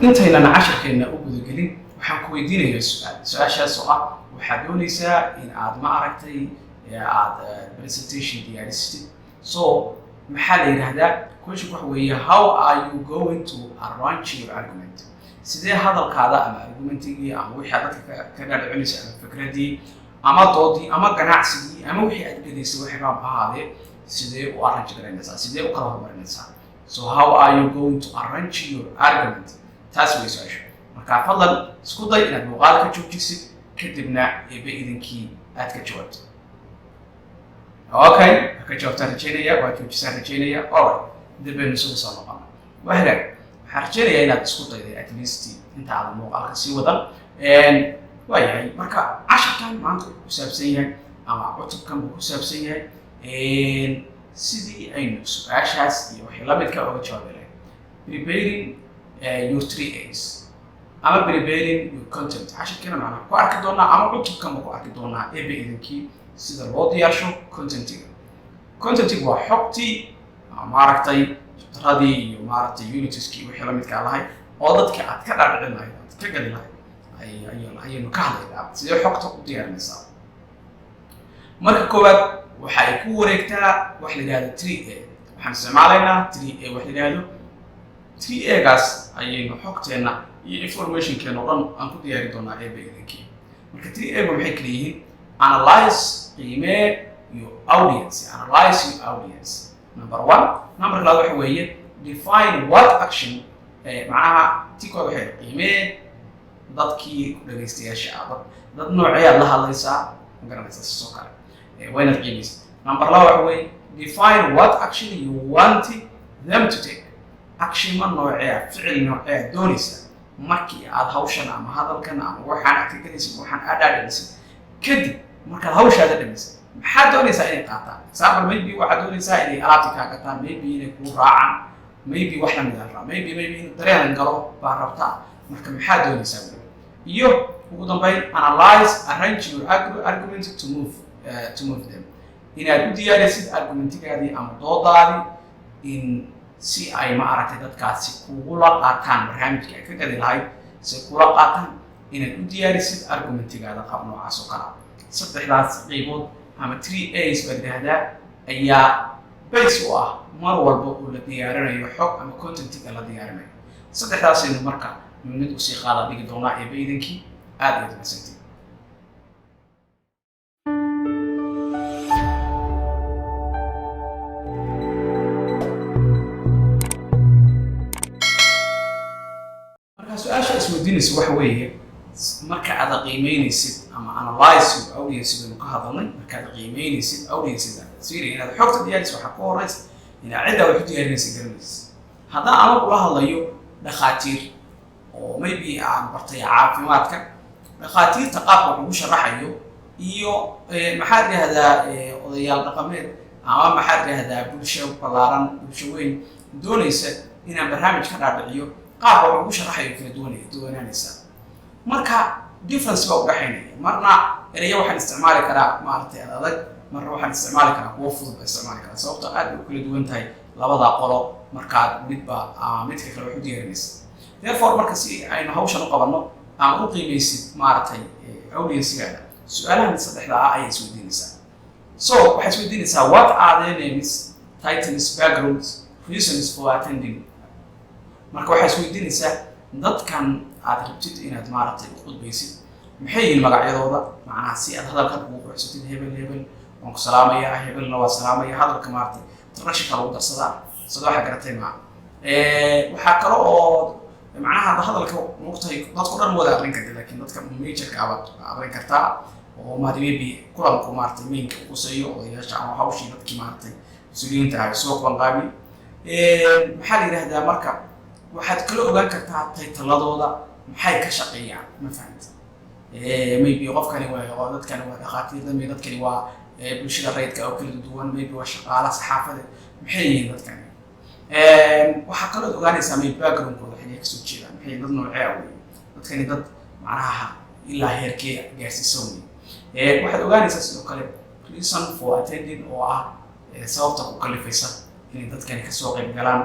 intaynan casharkeena u gudagelin waxaan ku weydiinayaa su-aashaas oo ah waxaad doonaysaa in aad ma aragtay aad presentation diyaarisatid so maxaa la yidhaahdaa question waxa weeye how are you going to arrange your argument sidee hadalkaada ama argumentigii ama wixii aad dadka ka dhaadhicinaysa ama fikradii ama doodii ama ganacsigii ama wixii aad dhegeysa waxay baan ahaadee sidee u arrange garanaysaa sidee u kala horumarinaysaa so how are you going to arrange your argument taas way su-aasha marka fadlan isku day inaad muuqaal ka joojisid kadibna eebe idinkii aad ka jawaabto okay ka jawaabtaan rajaynaya waa joojisaan rajaynaya alright dibbaynu isugu soo noqona waa hagaag waxaan rajaynayaa inaad isku dayday at least inta aadan muuqaalka sii wadan waayahay marka casharkan maanta wuxuu ku saabsan yahay ama cutubkan buu ku saabsan yahay sidii aynu su-aashaas iyo wixii la midka oga jawaabi lahayd preparing your 3A's ama preparing your content casharkeena macnaha ku arki doonaa ama cutubkan buu ku arki doonaa eebe idinkii sida loo diyaarsho contentiga waa xogtii maaragtay radii iyo maaragtay unitieskii wixii la midka lahayd oo dadka aad ka dhaadhicin lahayd aad ka gali lahayd ayaynu ka hadlaynaa sidee xogta u diyaarinaysaa marka koowaad waxay ku wareegtaa wax la yidhahdo 3A waxaan isticmaalaynaa 3A wax la yidhahdo 3A-gaas ayaynu xogteenna iyo informationkeena oo dhan aan ku diyaari doonaa eebe idinkii marka 3A-ga maxay kala yihiin analyze qiimee your audience number one number labaad waxa weeye define what action macnaha tikood waxay qiimee dadkii ku dhagaystayaasha ah dad nooceeyaad la hadlaysaa ma garanaysaa sidoo kale waa inaad qiimaysa number laba waxa weeye define what action you want them to take action ma noocee ficil noocee doonaysa markii aad hawshan ama hadalkan ama waxaan aad ka galaysid waxaan aad dhaadhicisay kadib markaad hawshaada dhamaysa maxaad doonaysaa inay qaataan example maybe waxaad doonaysaa inay alaabta kaa gataan maybe inay kuu raacaan maybe wax la mid ah maybe in dareen galo baa rabtaa marka maxaad doonaysaa iyo ugu dambeyn analyze arrange your argument to move them inaad u diyaarisid argumentigaadii ama doodaadii in si ay ma aragtay dadkaasi kugula qaataan barnaamijka ay ka gadi lahayd si kula qaataan inaad u diyaarisid argumentigaada qaab noocaas oo kale saddexdaas qaybood ama 3A's baa yidhaahdaa ayaa base u ah mar walba oo la diyaarinayo xog ama contentiga la diyaarinayo saddexdaasaynu marka mid usii qaada dhigi doonaa eebe idinkii aad ayaad umadsantay marka su-aasha isweydiinaysa waxa weeye marka aad qiimeynaysid ama analyze your audience baynu ka hadalnay marka aad qiimeynaysid audience siri inaad xogta diyaariso waxa ku horeysa inaad cidda wax u diyaarinaysa garanaysa haddaan anagu la hadlayo dhakhaatiir oo maybe aan bartay caafimaadka dhakhaatiirta qaabka wax ugu sharaxayo iyo maxaa yidhahdaa odayaal dhaqameed ama maxaa yidhahdaa bulsho ballaaran bulsho weyn doonaysa inaan barnaamij ka dhaadhiciyo qaabka wax ugu sharaxayo kala duwanaanaysa marka difference baa u dhaxaynaya marna eraya waxaan isticmaali karaa maaragtay adag marna waxaan isticmaali karaa kuwo fudud baa isticmaali karaa sababta aad u kala duwan tahay labada qolo markaad midba midka kale wax u diyaarinaysa therefore marka si aynu hawshan u qabanno ama u qiimaysid maaragtay audience-gaada su-aalahan saddexda ah ayay isweydiinaysaa so waxay isweydiinaysaa what are their names titles backgrounds reasons for attending marka waxay isweydiinaysaa dadkan aad rabtid inaad maaragtay u khudbaysid maxay yihiin magacyadooda macnaha si aad hadalkan ugu quruxsatid hebel waan ku salaamayaa hebelna waa salaamaya hadalka maaragtay tarashika lagu darsadaa sida waxa garatay ma waxaa kale oo macnaha hadalka muqtay dadku dhan wada aqrin kartaa laakiin dadka majorka aad aqrin kartaa oo maybe kulanku maaragtay mainka u quseeyo odayaasha ama hawshii dadkii maaragtay mas-uuliyiinta ah soo qabanqaabi maxaa la yidhaahdaa marka waxaad kala ogaan kartaa taytaladooda maxay ka shaqeeyaan ma fahamta maybe qofkani waa dadkani waa dhakhaatiir dadkani waa bulshada rayidka oo kala duwan maybe waa shaqaalaha saxaafada maxay yihiin dadkani waxaa kaloo ogaanaysaa maybe backgroundkooda xagee kasoo jeedaan maxay dad noocee ah wey dadkani dad macnaha ilaa heerkee gaarsiisan wey waxaad ogaanaysaa sidoo kale reason for attending oo ah sababta ku kalifaysa inay dadkani kasoo qayb galaan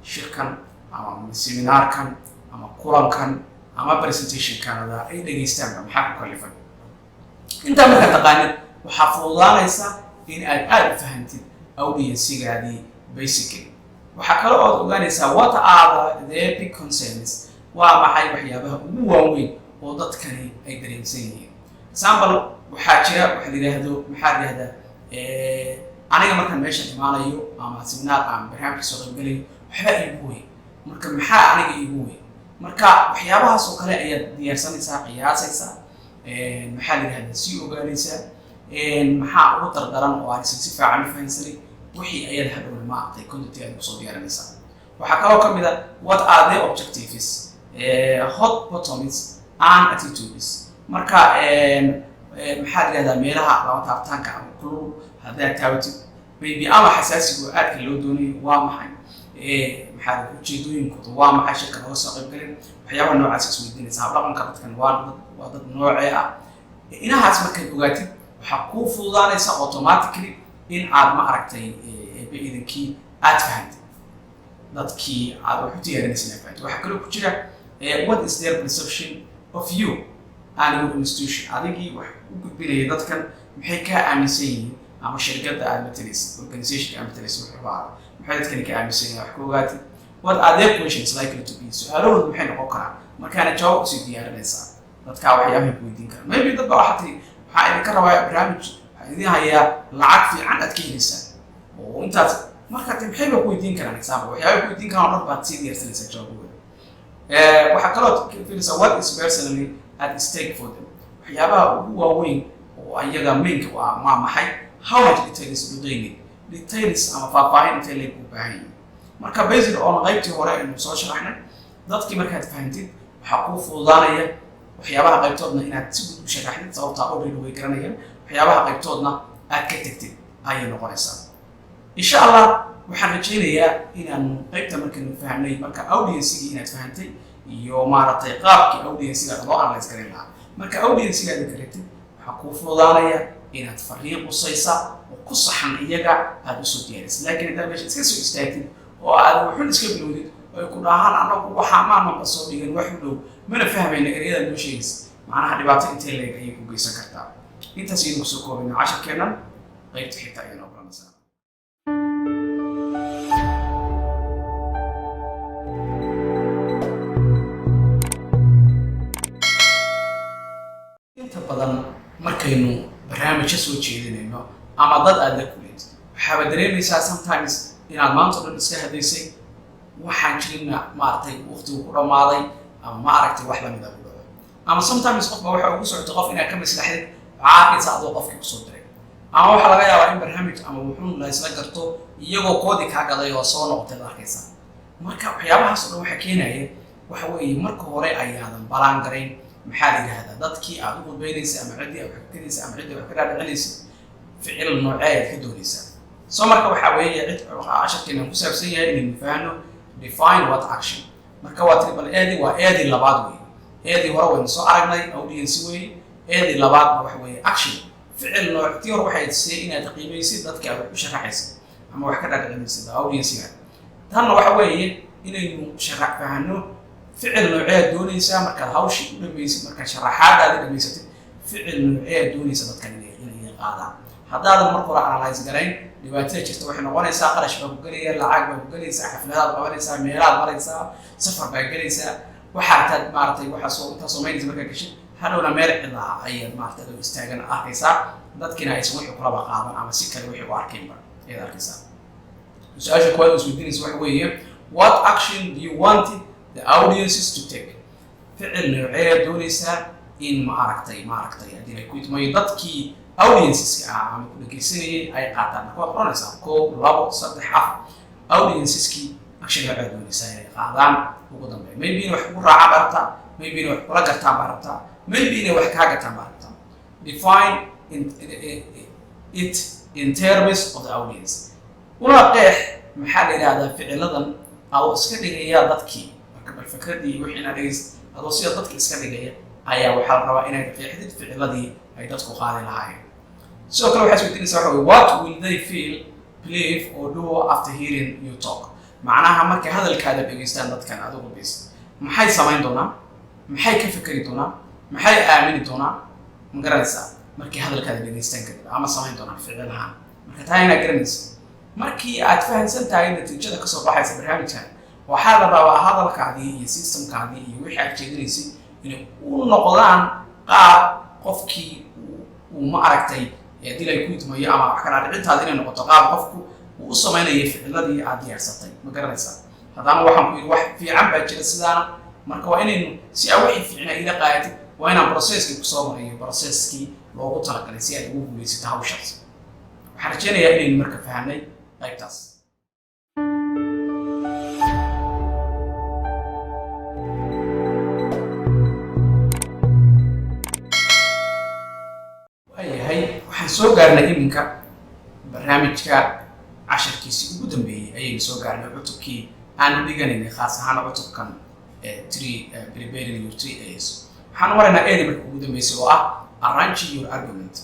shirkan ama seminaarkan ama kulankan ama presentationkanada ay dhegeystaanba maxaa ku kalifan intaa markaa taqaanid waxaa fududaanaysa in aad u fahantid audience-gaadii basically waxaa kale oo ogaanaysaa what are the big concerns waa maxay waxyaabaha ugu waaweyn oo dadkani ay dareemsan yihiin example waxaa jira waxa la yiraahdo maxaa la yiraahdaa aniga markaan meesha imaanayo ama seminar aan barnaamij soo qaybgalayo waxba iigu weyn marka maxaa aniga iigu weyn marka waxyaabahaas oo kale ayaad diyaarsanaysaa qiyaasaysaa maxaa la yiraahdaa si ogaanaysaa maxaa ugu dardaran oo aan si fiican u fahansanay wixii ayaad hadhow ma aqtay content aad kusoo diyaarinaysaa waxaa kaloo ka mid ah what are the objectives hot bottoms and attitudes marka maxaa la yiraahdaa meelaha laba taabtaanka ama kulul haddaad taawatid maybe ama xasaasigu aadka loo doonayo waa maxay maxaa la ujeedooyinkooda waa maxay shirka laga soo qaybgalin waxyaabaha noocaas isweydiinaysa habdhaqanka dadkan waa dad noocee ah inahaas markaad ogaatid waxaa kuu fududaanaysa automatically in aad ma aragtay idinkii aad fahantid dadkii aad wax u diyaarinaysa inaad fahantid waxaa kaloo ku jira what is their perception of you and your institution adigii wax u gudbinaya dadkan maxay kaa aaminsan yihiin ama shirkadda aad matalaysid organizationka aad matalaysid waxyaabaa maxay dadkani ka aaminsan yihiin wax ka ogaatid what are their questions likely to be su-aalahoodu maxay noqon karaan markaana jawaab usii diyaarinaysaa dadkaa waxyaabahay ku weydiin karaan maybe dad baa waxaa idinka rabaa barnaamij waxaa idin hayaa lacag fiican aad ka helaysaan oo intaas marka maxay ba ku weydiin karaan example waxyaabay ku weydiin karaan oo dhan baad sii diyaarsanaysaa jawaabahooda waxaa kaloo fiirisa what is personally at stake for them waxyaabaha ugu waaweyn oo ayaga mainka waa maxay how much details do they need details ama faahfaahin intay leeg u baahan yihiin marka based on qaybtii hore aynu soo sharaxnay dadkii markaad fahantid waxaa kuu fududaanaya waxyaabaha qaybtoodna inaad si guud u sharaxdid sababtaa already way garanayaan waxyaabaha qaybtoodna aad ka tagtid ayay noqonaysaa insha allah waxaan rajaynayaa inaan qaybta markaynu fahamnay marka audience-gii inaad fahantay iyo maaragtay qaabkii audience-ga loo analyze garan lahaa marka audience-gaada garatid waxaa kuu fududaanaya inaad fariiq qusaysa oo ku saxan iyaga aad usoo diyaarisa laakiin haddaad meesha iska soo istaagtid oo aad wuxun iska bilowdid oo ay ku dhahaan anagu waxaa maamaba soo dhigan wax u dhow mana fahmayna ereyada noo sheegaysa macnaha dhibaato intee leeg ayay ku geysan kartaa intaas ayaynu kusoo koobayna casharkeennan qaybta xigta ayaynu ogolanaysaa inta badan markaynu barnaamijka soo jeedinayno ama dad aad la kuleed waxaaba dareemaysaa sometimes inaad maanta o dhan iska hadaysay waxaan jirina maaragtay waqtigu ku dhammaaday ama ma aragtay wax lamida ku dhaco ama sometimes qofba waxa ugu socota qof inaad ka maslaxdid caaqisa adoo qofkii kusoo diray ama waxaa laga yaabaa in barnaamij ama wuxuun la isla garto iyagoo koodii kaa gaday oo soo noqotay la arkaysa marka waxyaabahaas oo dhan waxa keenaya waxa weeye marka hore ayaadan balaan garayn maxaa la yidhaahdaa dadkii aad u gudbaynaysa ama ciddii aad wax ka gadaysa ama ciddii wax ka dhaadhicinaysa ficil noocee ayaad ka doonaysaa soo marka waxaa weeye cid casharkeena ku saabsan yahay inaynu fahanno define what action marka waa triple eedi waa eedii labaad weeye eedii hore waynu soo aragnay audience weeye eedii labaadna waxa weeye action ficil nooctii hore waxay tusiyay inaad qiimaysid dadkii aad wax u sharaxaysa ama wax ka dhaadhicinaysa audience-ga tanna waxa weeye inaynu sharax fahanno ficil noocee doonaysaa markaad hawshii u dhamaysid markaad sharaxaadaada dhamaysatid ficil noocee doonaysa dadkan inay qaadaan haddaadan marka hore analyze garayn dhibaatada jirta waxay noqonaysaa qarash baa ku gelaya lacag baa ku gelaysaa xafladaad qabanaysaa meelaad maraysaa safar baa gelaysaa waxaad maaragtay waxaa intaa samaynaysa markaa gashid hadhowna meel cidla ayaad maaragtay adoo istaagan arkaysaa dadkiina aysan wixii kulaba qaadan ama si kale wixii u arkaynba ayaad arkaysaa su-aasha kuwaad isweydiinaysa waxa weeye what action do you want the audiences to take ficil noocee doonaysaa in maaragtay haddii ay ku idmayo dadkii audienceska ah ama ku dhegeysanayay ay qaataan marka waad qoranaysaa 1 2 3 4 audienceski action noocee doonaysaa inay qaadaan ugu dambeyn maybe inay wax ku raacaan baa rabtaa maybe inay wax kula gartaan baa rabtaa maybe inay wax kaa gartaan baa rabtaa define it in terms of the audience una qeex maxaa la yidhahdaa ficiladan adoo iska dhigaya dadkii bal fikradii wixii inaad dhegeysid adoo sida dadka iska dhigaya ayaa waxaa la rabaa inaad qeexdid ficiladii ay dadku qaadi lahaayeen sidoo kale waxaad isweydiinaysaa waxa weye what will they feel believe or do after hearing you talk macnaha markay hadalkaada dhegeystaan dadkan aad ugu beys maxay samayn doonaan maxay ka fikri doonaan maxay aamini doonaan ma garanaysaa markay hadalkaada dhegeystaan kadib ama samayn doonaan ficil ahaan marka taa inaad garanaysa markii aad fahansan tahay natiijada kasoo baxaysa barnaamijkan waxaa la rabaa hadalkaadii iyo systemkaadii iyo wixii aad jeedinaysay inay u noqdaan qaab qofkii uu ma aragtay haddii ay ku idmayo ama wax kala dhicintaada inay noqoto qaab qofku uu u samaynayo ficiladii aad diyaarsatay ma garanaysaa haddana waxaan ku yidhi wax fiican baa jira sidaana marka waa inaynu si aa wixii fiicna ila qaadid waa inaan processkii kusoo marayo processkii loogu talagalay si aad ugu guulaysato hawshaas waxaan rajeynayaa inaynu marka fahanay qaybtaas waxaan soo gaarnay iminka barnaamijka casharkiisii ugu dambeeyey ayaynu soo gaarnay cutubkii aan dhiganaynay khaas ahaan cutubkan preparing your 3A's waxaan maraynaa eedi marka ugu dambeysay oo ah arrange your argument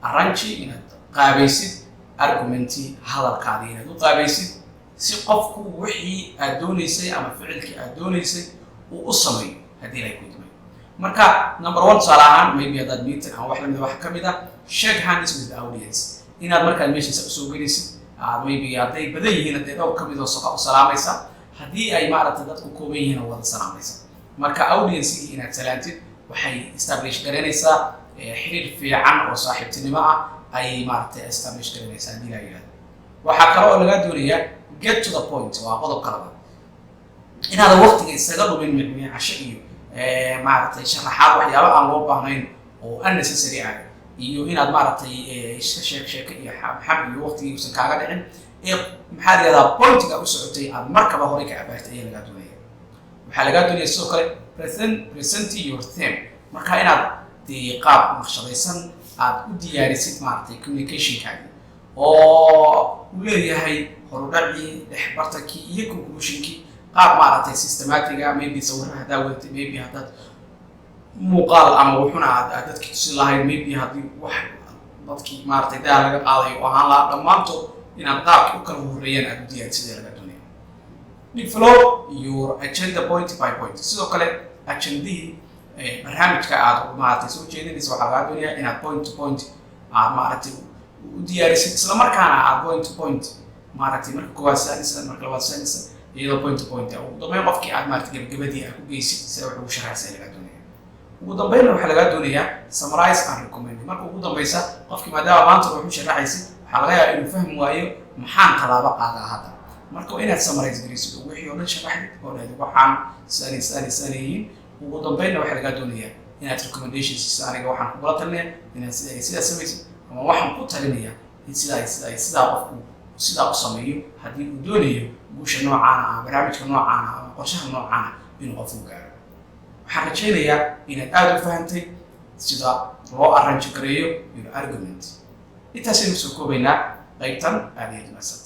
arrange inaad qaabaysid argumentii hadalkaadii inaad u qaabaysid si qofku wixii aad doonaysay ama ficilkii aad doonaysay uu u sameeyo haddii ay ku idmayo marka number 1 tusaale ahaan maybe haddaad meeting ama wax lamida wax ka mid ah shake hands with the audience inaad markaad meeshiisa usoo gelaysid maybe hadday badan yihiin haddee dhowr ka mid oo soka u salaamaysa haddii ay maaragtay dadku kooban yihiin oo wada salaamaysa marka audience-gii inaad salaantid waxay establish garanaysaa xiriir fiican oo saaxiibtinimo ah ay maaragtay establish garanaysaa haddii la yidhahdo waxaa kale oo laga doonayaa get to the point waa qodob kalaba inaadan waqtiga isaga dhumin micmiya casho iyo maaragtay sharaxaad waxyaaba aan loo baahnayn oo unnecessary ah iyo inaad maaragtay iska sheeko iyo xam iyo waqtigii uusan kaaga dhicin maxaa la yidhahdaa pointiga u socotay aad markaba horey ka abaartay ayaa lagaa doonaya waxaa lagaa doonaya sidoo kale present your theme marka inaad dee qaab naqshadaysan aad u diyaarisid maaragtay communicationkaagi oo uu leeyahay horudhacii dhexbartankii iyo conclusionkii qaab maaragtay systematiga maybe sawirra haddaa wadatay maybe haddaad muuqaal ama wuxuna aad dadkii tusi lahayd maybe haddii wax dadkii maaragtay daa laga qaaday oo ahaan lahaa dhammaantood inaad qaabkii u kala horreeyaan aad u diyaarisid ee laga doonaya develop your agenda point by point sidoo kale agendihii barnaamijka aad maaragtay soo jeedinaysa waxaa lagaa doonayaa inaad point to point aad maaragtay u diyaarisid isla markaana aad point to point maaragtay marka koowaad saanisa marka labaad saanisa iyadoo point to point ugu dambeyn qofkii aad maaragtay gabagabadii aad ku geysid sida wax ugu sharaxaysa lagaa doonaya ugu dambeynna waxaa lagaa doonayaa summarize and recommend marka ugu dambeysa qofkii maadaama maanta wuxuu sharaxaysid waxaa laga yaabaa inuu fahmi waayo maxaan tallaabo qaadaa hadda marka waa inaad summarize garaysid oo wixii oo dhan sharaxdid oo dhahayd waxaan sidaan yihiin ugu dambeynna waxaa lagaa doonayaa inaad recommendations aniga waxaan kugula talinaya inaad sidaa samaysid ama waxaan ku talinayaa in sidaa qofku sidaa u sameeyo haddii uu doonayo guusha noocaana ama barnaamijka noocaana ama qorshaha noocaana inuu qofku gaaro waxaan rajaynayaa inaad aad u fahantay sida loo arrange gareeyo your argument intaasaynu soo koobaynaa qaybtan aad iyo mahadsan